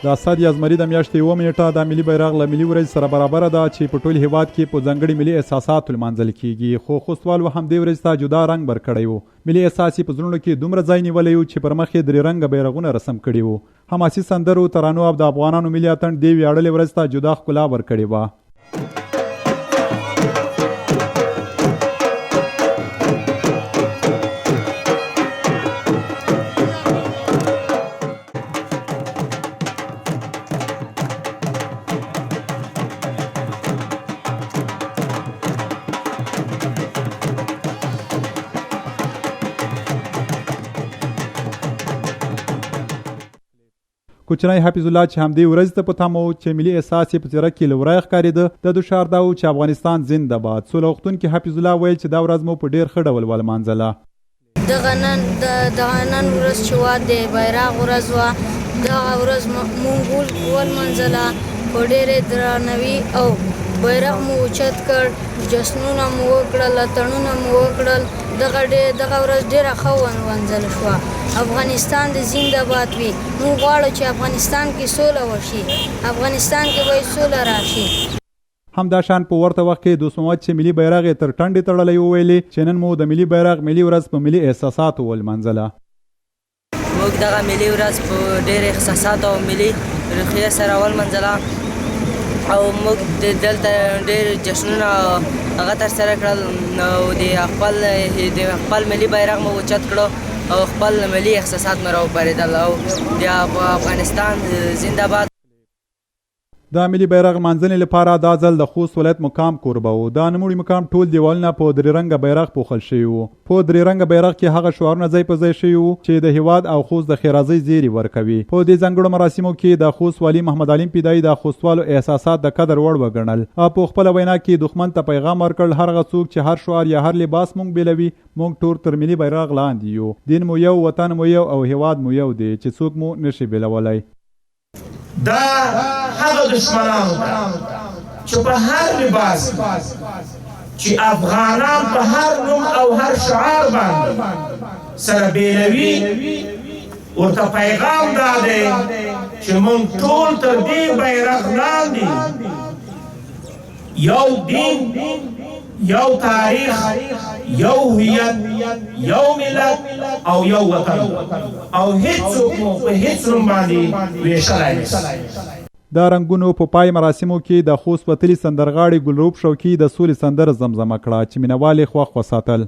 د اسد یا زمري د میاشتې 1 نیټه د ملي بیرغ له ملي ورځ سره برابر ده چې په ټول هیواد کې په ځانګړي ملي احساساتو لمانځل کیږي، خو خوستوالو همدې ورځ ته جدا رنګ ورکړی و. ملي احساس په زړونو کې دومره ځای نیولی و چې پر مخ یې 3 رنګه بیرغونه رسم کړي وو. حماسي سندرو، ترانو او د افغانانو ملي اتڼ دې ویاړلې ورځ ته جدا ښکلا ورکړې وه. کوچنی حفیظ الله چې همدې ورځ ته په تمه و چې ملي احساس یې په څېره کې له ورایه ښکارېده، د دوشار دا و چې افغانستان زنده باد. سوله غوښتونکي حفیظ الله ویل چې دا ورځ مو په ډېر ښه ډول ولمانځله. دغه نن ورځ چې وه د بیرغ ورځ وه، دغه ورځ مونږ ولمانځله په ډېرې درناوي او بیرغ مو اوچت کړ، جشنونه مو وکړل، اتڼونه مو وکړل. دغه ورځ ډېره ښه ولمانځل شوه. افغانستان د زنده باد وي. موږ غواړو چې افغانستان کې سوله وشي، افغانستان کې باید سوله راشي. همدا شان په ورته وخت کې دوست محمد چې ملي بیرغ یې تر ټنډې تړلی وویلې چې نن مو د ملي بیرغ ملي ورځ په ملي احساساتو ولمانځله. موږ دغه ملي ورځ په ډېر احساساتو او ملي روحیه سره ولمانځله او موږ دلته ډېر جشنونه هغه ترسره کړل او د خپل ملي بیرغ مو اوچت کړو او خپل ملي احساسات مې راوپارېدل او د افغانستان زنده باد. د ملي بیرغ لمانځنې لپاره دا ځل د خوست ولایت مقام کوربه و. د نوموړي مقام ټول دیوالونه په 3 رنګه بیرغ پوښل شوي وو. په 3 رنګه بیرغ کې هغه شعارونه ځای په ځای شوي وو چې د هیواد او خوست د ښېرازۍ زیری ورکوي. په دې ځانګړو مراسمو کې د خوست والي محمد علیم پیدایي د خوستوالو احساسات د قدر وړ وګڼل. په خپله وینا کې دښمن ته پیغام ورکړ، هر هغه څوک چې هر شعار یا هر لباس مونږ بیلوي، مونږ ټول تر ملي بیرغ لاندې یو. دین مو یو، وطن مو یو او هیواد مو یو دی چې څوک مو نشي بیلولی. دا هغه دشمنانو ته چې په هر لباس چې افغانان په هر نوم او هر شعار باندې سره بیلوي، ورته پیغام دا دی چې موږ ټول تر دې بیرغ لاندې یو دین، یو تاریخ، یو هویت، یو ملت او یو وطن او هیڅوک مو په هیڅ نوم باندې ویشلی نشي. د رنګونو په پای مراسمو کې د خوست وتلي سندرغاړي ګلروب شوقي د سولې سندره زمزمه کړه چې مینوال یې خوښ وساتل.